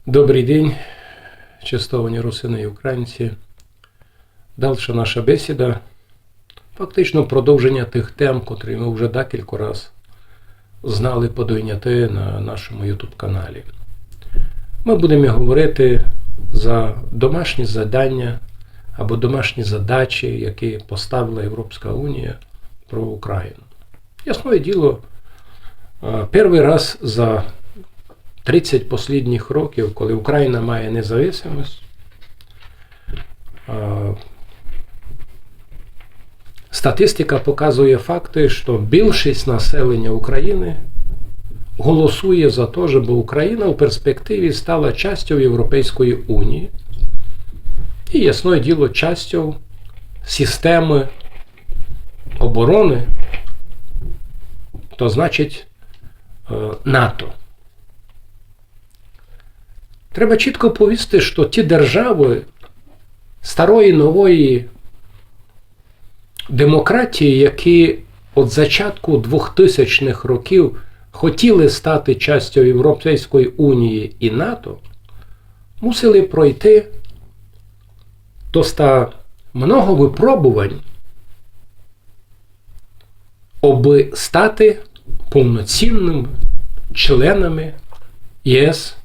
Добрий день, чистовані русини і українці. Дальша наша бесіда, фактично продовження тих тем, котрі ми вже декілька разів знали подойняти на нашому YouTube-каналі. Ми будемо говорити за домашні завдання або домашні задачі, які поставила Європейська Унія про Україну. Ясне діло, перший раз за 30 останніх років, коли Україна має незалежність, статистика показує факти, що більшість населення України голосує за те, щоб Україна у перспективі стала частю Європейської Унії і, ясне діло, частю системи оборони, то значить НАТО. Треба чітко повісти, що ті держави старої нової демократії, які від початку 2000-х років хотіли стати частю Європейської Унії і НАТО, мусили пройти доста много випробувань, аби стати повноцінними членами ЄС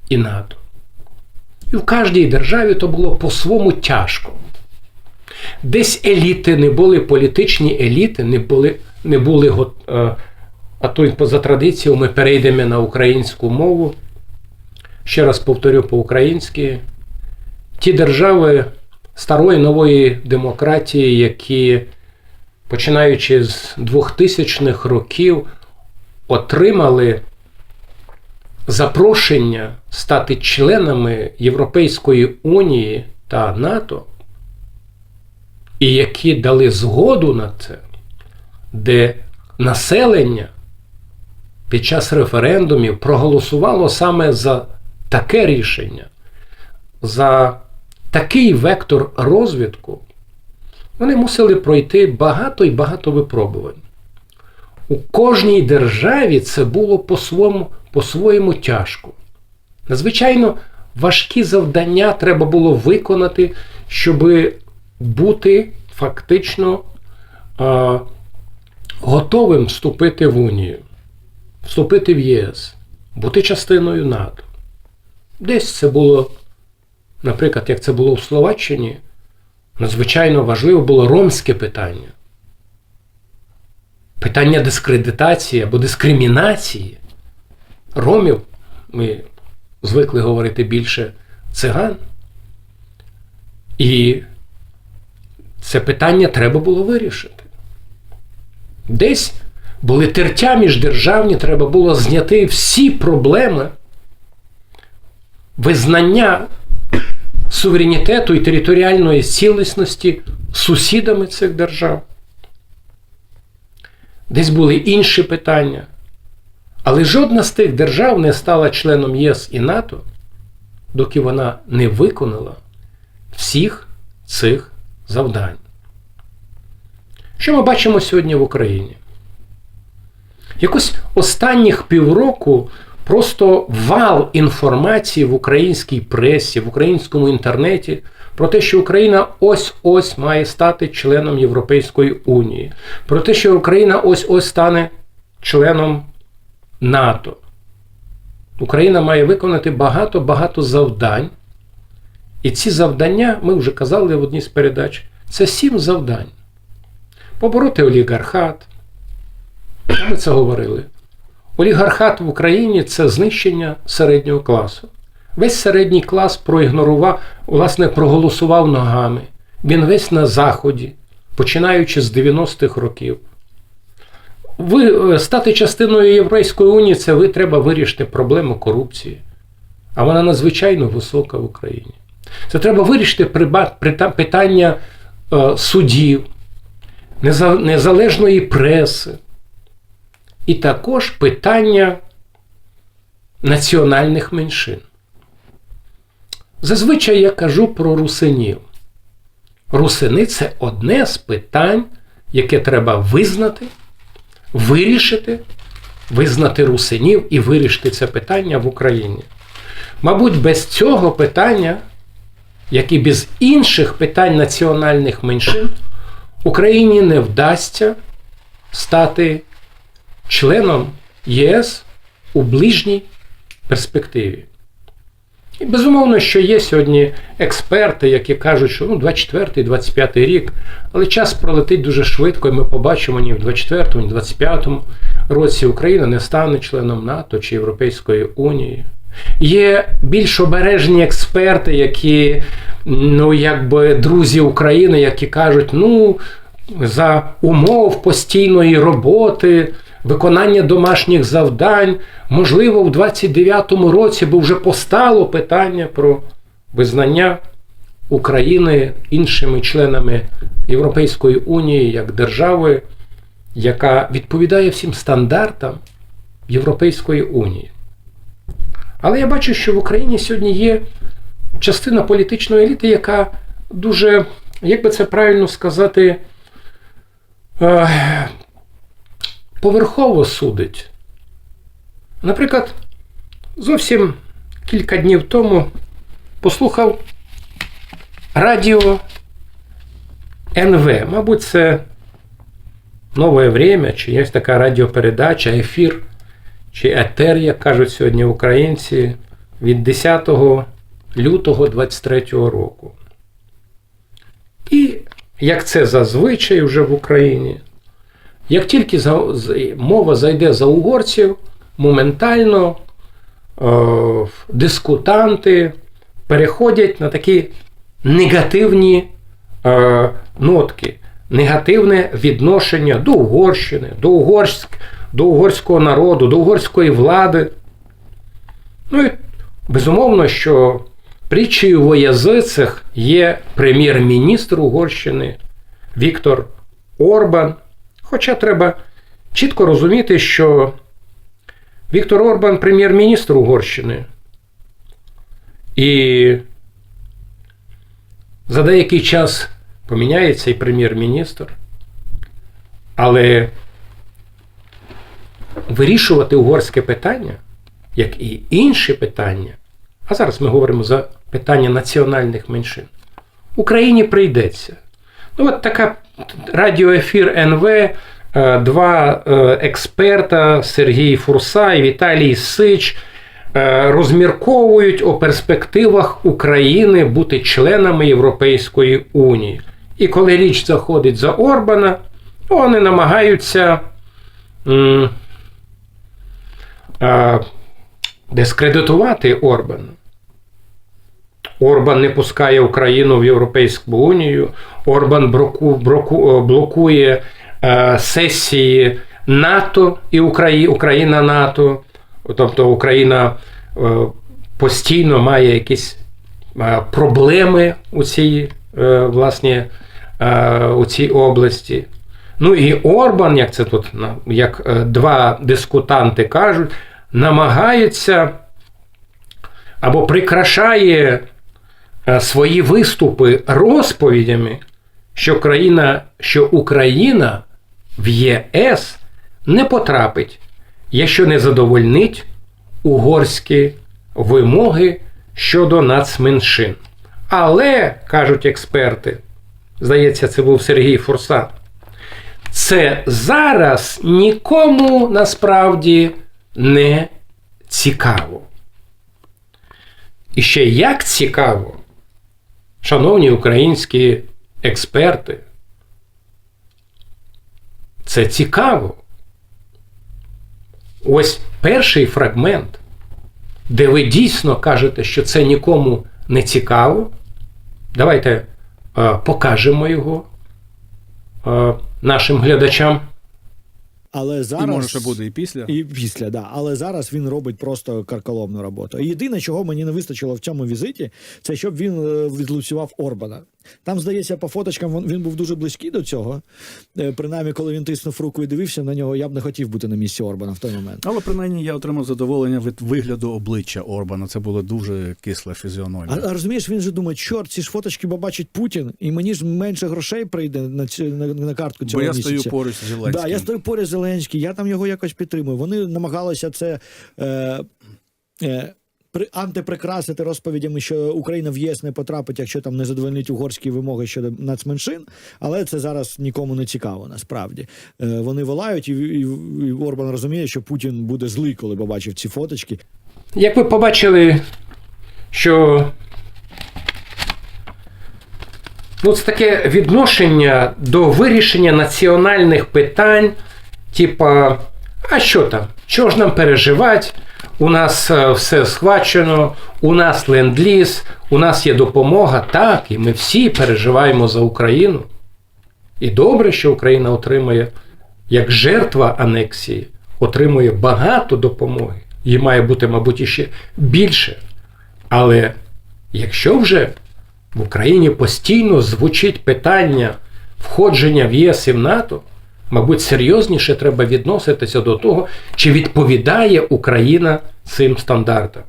і НАТО. І в кожній державі то було по-своєму тяжко. Десь еліти не були, політичні еліти не були а то за традицією ми перейдемо на українську мову. Ще раз повторю по-українськи. Ті держави старої нової демократії, які починаючи з 2000-х років отримали запрошення стати членами Європейської Унії та НАТО, і які дали згоду на це, де населення під час референдумів проголосувало саме за таке рішення, за такий вектор розвитку, вони мусили пройти багато і багато випробувань. У кожній державі це було по-своєму тяжко. Надзвичайно важкі завдання треба було виконати, щоб бути фактично готовим вступити в Унію, вступити в ЄС, бути частиною НАТО. Десь це було, наприклад, як це було в Словаччині, надзвичайно важливо було ромське питання. Питання дискредитації або дискримінації ромів, ми звикли говорити більше циган, і це питання треба було вирішити. Десь були тертя міждержавні, треба було зняти всі проблеми визнання суверенітету і територіальної цілісності сусідами цих держав. Десь були інші питання. Але жодна з тих держав не стала членом ЄС і НАТО, доки вона не виконала всіх цих завдань. Що ми бачимо сьогодні в Україні? Якось останніх півроку просто вал інформації в українській пресі, в українському інтернеті про те, що Україна ось-ось має стати членом Європейської Унії, про те, що Україна ось-ось стане членом НАТО. Україна має виконати багато завдань. І ці завдання, ми вже казали в одній з передач, це 7 завдань. Побороти олігархат. Ми це говорили. Олігархат в Україні – це знищення середнього класу. Весь середній клас проігнорував, власне, проголосував ногами. Він весь на Заході, починаючи з 90-х років. Стати частиною Європейської Унії – це треба вирішити проблему корупції. А вона надзвичайно висока в Україні. Це треба вирішити питання судів, незалежної преси. І також питання національних меншин. Зазвичай я кажу про русинів. Русини – це одне з питань, яке треба визнати, вирішити, визнати русинів і вирішити це питання в Україні. Мабуть, без цього питання, як і без інших питань національних меншин, Україні не вдасться стати членом ЄС у ближній перспективі. І безумовно, що є сьогодні експерти, які кажуть, що 24-25 рік, але час пролетить дуже швидко, і ми побачимо, ні в 24-му, ні в 25-му році Україна не стане членом НАТО чи Європейської Унії. Є більш обережні експерти, які, друзі України, які кажуть, за умов постійної роботи, виконання домашніх завдань, можливо, в 29-му році би вже постало питання про визнання України іншими членами Європейської Унії як держави, яка відповідає всім стандартам Європейської Унії. Але я бачу, що в Україні сьогодні є частина політичної еліти, яка дуже, як би це правильно сказати, поверхово судить. Наприклад, зовсім кілька днів тому послухав радіо НВ. Мабуть, це «Нове время», чи є така радіопередача, ефір, чи етер, як кажуть сьогодні українці, від 10 лютого 23-го року. І, як це зазвичай вже в Україні, як тільки мова зайде за угорців, моментально дискутанти переходять на такі негативні нотки, негативне відношення до Угорщини, до угорського народу, до угорської влади. І безумовно, що притчею во язицях є прем'єр-міністр Угорщини Віктор Орбан. Хоча треба чітко розуміти, що Віктор Орбан – прем'єр-міністр Угорщини. І за деякий час поміняється і прем'єр-міністр. Але вирішувати угорське питання, як і інші питання, а зараз ми говоримо за питання національних меншин, Україні прийдеться. От така радіоефір НВ, два експерта, Сергій Фурса і Віталій Сич, розмірковують о перспективах України бути членами Європейської Унії. І коли річ заходить за Орбана, вони намагаються дискредитувати Орбана. Орбан не пускає Україну в Європейську Унію, Орбан блокує сесії НАТО і Україна-НАТО, тобто Україна постійно має якісь проблеми у цій області. І Орбан, як це тут, як два дискутанти кажуть, намагається або прикрашає свої виступи розповідями, що Україна в ЄС не потрапить, якщо не задовольнить угорські вимоги щодо нацменшин. Але, кажуть експерти, здається, це був Сергій Фурса, це зараз нікому насправді не цікаво. І ще як цікаво, шановні українські експерти, це цікаво. Ось перший фрагмент, де ви дійсно кажете, що це нікому не цікаво. Давайте покажемо його нашим глядачам. Але зараз... І може ще буде і після. І після, да. Але зараз він робить просто карколомну роботу. Єдине, чого мені не вистачило в цьому візиті, це щоб він відлупцював Орбана. Там, здається, по фоточкам він був дуже близький до цього. Принаймні, коли він тиснув руку і дивився на нього, я б не хотів бути на місці Орбана в той момент. Але, принаймні, я отримав задоволення від вигляду обличчя Орбана. Це була дуже кисла фізіономія. А розумієш, він же думає, чорт, ці ж фоточки побачить Путін, і мені ж менше грошей прийде на картку цього місяця. Бо я стою поруч з Зеленським. Да, я стою поруч з Зеленським, я там його якось підтримую. Вони намагалися це антиприкрасити розповідями, що Україна в ЄС не потрапить, якщо там не задовольнить угорські вимоги щодо нацменшин, але це зараз нікому не цікаво, насправді. Вони волають, і Орбан розуміє, що Путін буде злий, коли побачив ці фоточки. Як ви побачили, що це таке відношення до вирішення національних питань, типа, а що там? Чого ж нам переживати? У нас все схвачено, у нас ленд-ліз, у нас є допомога. Так, і ми всі переживаємо за Україну. І добре, що Україна отримує, як жертва анексії, отримує багато допомоги. Її має бути, мабуть, іще більше. Але якщо вже в Україні постійно звучить питання входження в ЄС і в НАТО, мабуть, серйозніше треба відноситися до того, чи відповідає Україна цим стандартам.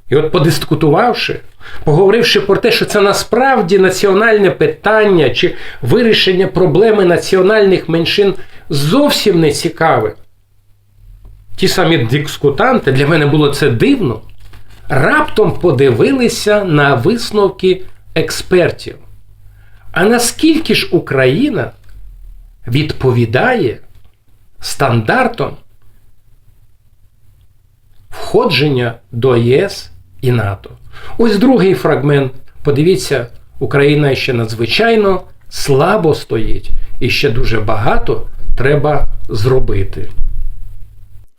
І от подискутувавши, поговоривши про те, що це насправді національне питання, чи вирішення проблеми національних меншин зовсім не цікаве. Ті самі дискутанти, для мене було це дивно, раптом подивилися на висновки експертів. А наскільки ж Україна відповідає стандартам входження до ЄС і НАТО? Ось другий фрагмент. Подивіться, Україна ще надзвичайно слабо стоїть. І ще дуже багато треба зробити.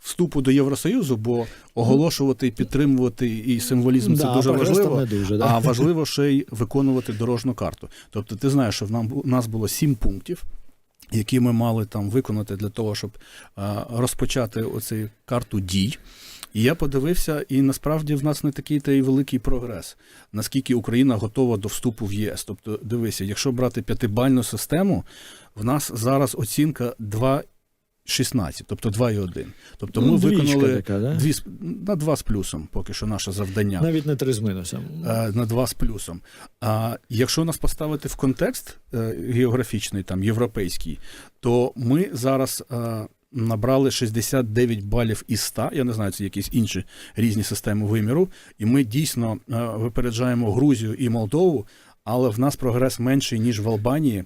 Вступу до Євросоюзу, бо оголошувати, підтримувати і символізм це дуже важливо, а важливо ще й виконувати дорожню карту. Тобто ти знаєш, що у нас було 7 пунктів, які ми мали там виконати для того, щоб розпочати оцю карту дій. І я подивився, і насправді в нас не такий та й великий прогрес, наскільки Україна готова до вступу в ЄС. Тобто, дивися, якщо брати 5-бальну систему, в нас зараз оцінка 2,16, тобто 2,1. Тобто ми виконали така, да? на 2 з плюсом, поки що наше завдання. Навіть не 3 з мінусом. На 2 з плюсом. А якщо нас поставити в контекст географічний, там, європейський, то ми зараз набрали 69 балів із 100, я не знаю, це якісь інші різні системи виміру, і ми дійсно випереджаємо Грузію і Молдову, але в нас прогрес менший, ніж в Албанії.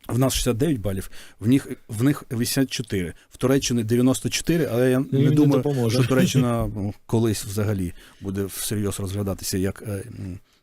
В нас 69 балів, в них 84. В Туреччині 94, але я не думаю, що Туреччина колись взагалі буде всерйоз розглядатися як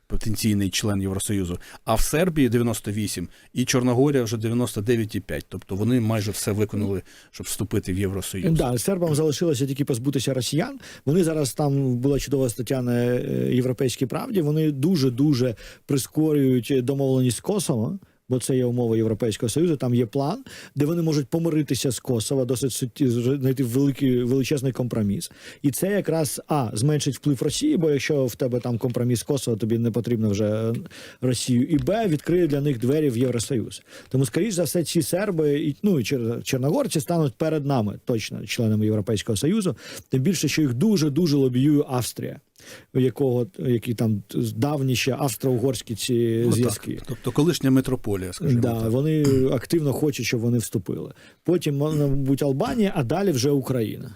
потенційний член Євросоюзу. А в Сербії 98 і Чорногорія вже 99,5. Тобто вони майже все виконали, щоб вступити в Євросоюз. Так, сербам залишилося тільки позбутися росіян. Вони зараз, там була чудова стаття на «Європейській правді», вони дуже-дуже прискорюють домовленість з Косово, бо це є умова Європейського Союзу, там є план, де вони можуть помиритися з Косово, досить знайти величезний компроміс. І це якраз, зменшить вплив Росії, бо якщо в тебе там компроміс з Косово, тобі не потрібно вже Росію, і відкриє для них двері в Євросоюз. Тому, скоріш за все, ці серби, і чорногорці стануть перед нами, точно, членами Європейського Союзу, тим більше, що їх дуже-дуже лобіює Австрія, які там давні ще австро-угорські ці зв'язки. Тобто колишня метрополія, скажімо так. Вони активно хочуть, щоб вони вступили. Потім, мабуть, Албанія, а далі вже Україна.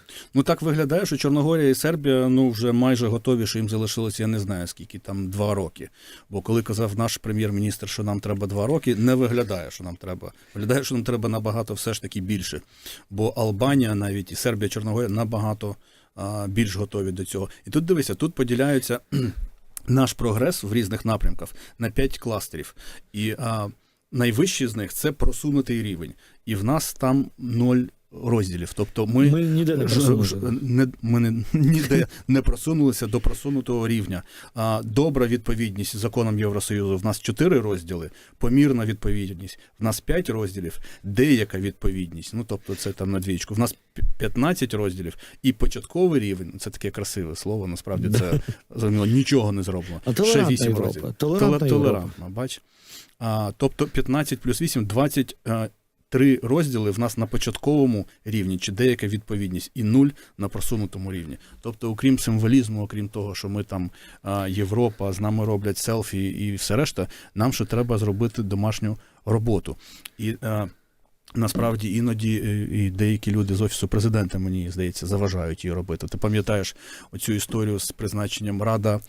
Так виглядає, що Чорногорія і Сербія вже майже готові, що їм залишилося, я не знаю скільки, там 2 роки. Бо коли казав наш прем'єр-міністр, що нам треба 2 роки, не виглядає, що нам треба. Виглядає, що нам треба набагато все ж таки більше. Бо Албанія навіть і Сербія, Чорногорія набагато більш готові до цього. І тут дивися, тут поділяються наш прогрес в різних напрямках на 5 кластерів. І найвищий з них – це просунутий рівень. І в нас там 0 розділів. Тобто ми ніде не просунулися до просунутого рівня. Добра відповідність законам Євросоюзу. В нас 4 розділи, помірна відповідність. В нас 5 розділів, деяка відповідність. Тобто це там на двічку. В нас 15 розділів і початковий рівень, це таке красиве слово, насправді це нічого не зроблено. Ще 8 розділів. Толерантна, бач. Тобто 15 плюс 8 – 23 розділи в нас на початковому рівні, чи деяка відповідність, і 0 на просунутому рівні. Тобто, окрім символізму, окрім того, що ми там Європа, з нами роблять селфі і все решта, нам ще треба зробити домашню роботу. І насправді іноді і деякі люди з Офісу Президента, мені здається, заважають її робити. Ти пам'ятаєш оцю історію з призначенням Рада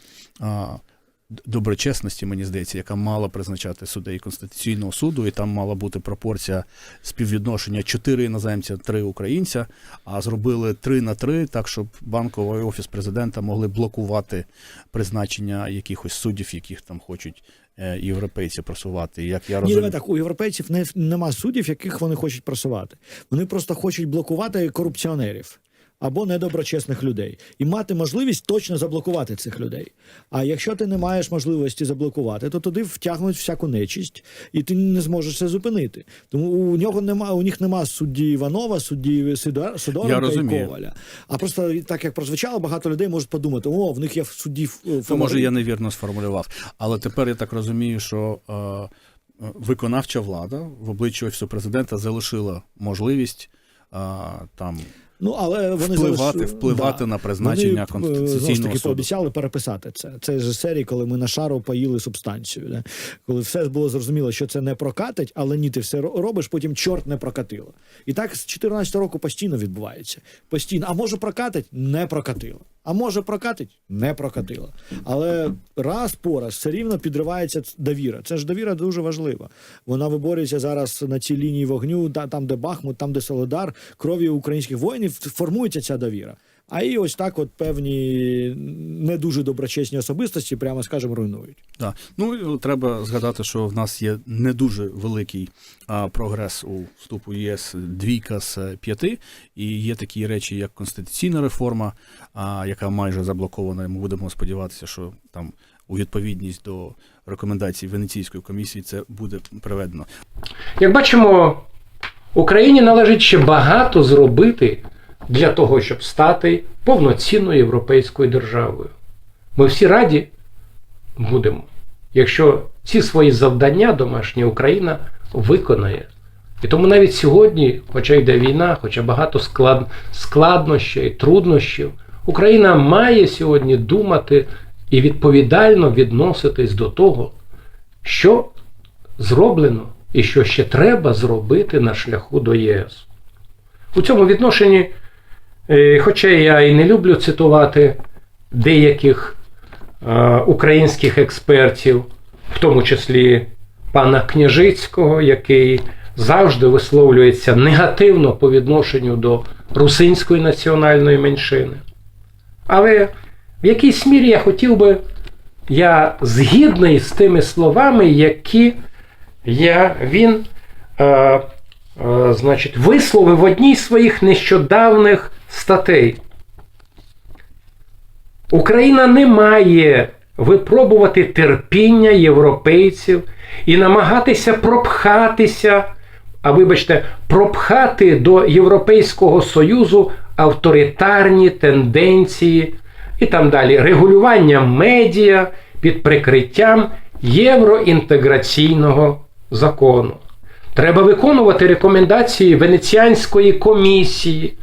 доброчесності, мені здається, яка мала призначати суддей Конституційного суду, і там мала бути пропорція співвідношення 4 іноземця, 3 українця, а зробили 3-3, так, щоб Банкова і Офіс Президента могли блокувати призначення якихось суддів, яких там хочуть європейці просувати. Як я розумію... Ні, так, у європейців нема суддів, яких вони хочуть просувати. Вони просто хочуть блокувати корупціонерів або недоброчесних людей. І мати можливість точно заблокувати цих людей. А якщо ти не маєш можливості заблокувати, то туди втягнуть всяку нечисть, і ти не зможеш це зупинити. Тому у них нема судді Іванова, судді Сидоренка і Коваля. А просто так, як прозвучало, багато людей можуть подумати, в них є судді фаворит. Може, я невірно сформулював. Але тепер я так розумію, що виконавча влада в обличчі Офісу Президента залишила можливість там... але вони впливати на призначення Конституційного суду. Вони пообіцяли переписати це. Це ж серії, коли ми на шару поїли субстанцію. Да? Коли все було зрозуміло, що це не прокатить, але ні, ти все робиш, потім чорт не прокатило. І так з 2014 року постійно відбувається. Постійно. А може прокатить? Не прокатило. А може прокатить? Не прокатило. Але раз по раз все рівно підривається довіра. Це ж довіра дуже важлива. Вона виборюється зараз на цій лінії вогню, там, де Бахмут, там, де Солидар, кров'ю українських воїнів формується ця довіра. А і ось так от певні не дуже доброчесні особистості, прямо скажемо, руйнують. Так. Треба згадати, що в нас є не дуже великий прогрес у вступу ЄС 2 з 5, і є такі речі, як конституційна реформа, яка майже заблокована, і ми будемо сподіватися, що там у відповідність до рекомендацій Венеційської комісії це буде приведено. Як бачимо, Україні належить ще багато зробити для того, щоб стати повноцінною європейською державою. Ми всі раді будемо, якщо ці свої завдання домашні Україна виконає. І тому навіть сьогодні, хоча йде війна, хоча багато складнощів, труднощів, Україна має сьогодні думати і відповідально відноситись до того, що зроблено і що ще треба зробити на шляху до єС. У цьому відношенні, хоча я і не люблю цитувати деяких українських експертів, в тому числі пана Княжицького, який завжди висловлюється негативно по відношенню до русинської національної меншини. Але в якійсь мірі я згідний з тими словами, які він висловив в одній з своїх нещодавних статей. Україна не має випробувати терпіння європейців і намагатися пропхати до Європейського Союзу авторитарні тенденції і там далі, регулювання медіа під прикриттям євроінтеграційного закону. Треба виконувати рекомендації Венеціанської комісії,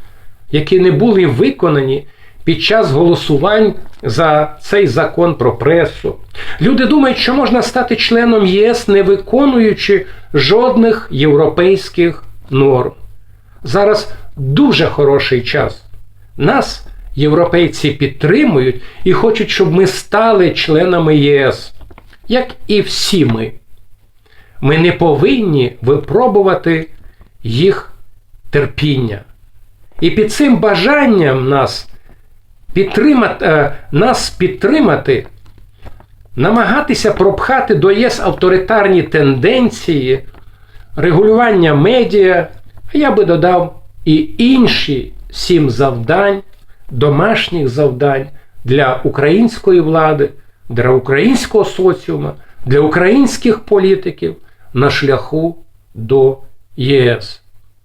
які не були виконані під час голосувань за цей закон про пресу. Люди думають, що можна стати членом ЄС, не виконуючи жодних європейських норм. Зараз дуже хороший час. Нас європейці підтримують і хочуть, щоб ми стали членами ЄС, як і всі ми. Ми не повинні випробувати їх терпіння. І під цим бажанням нас підтримати, намагатися пропхати до ЄС авторитарні тенденції, регулювання медіа, а я би додав і інші 7 завдань, домашніх завдань для української влади, для українського соціуму, для українських політиків на шляху до ЄС.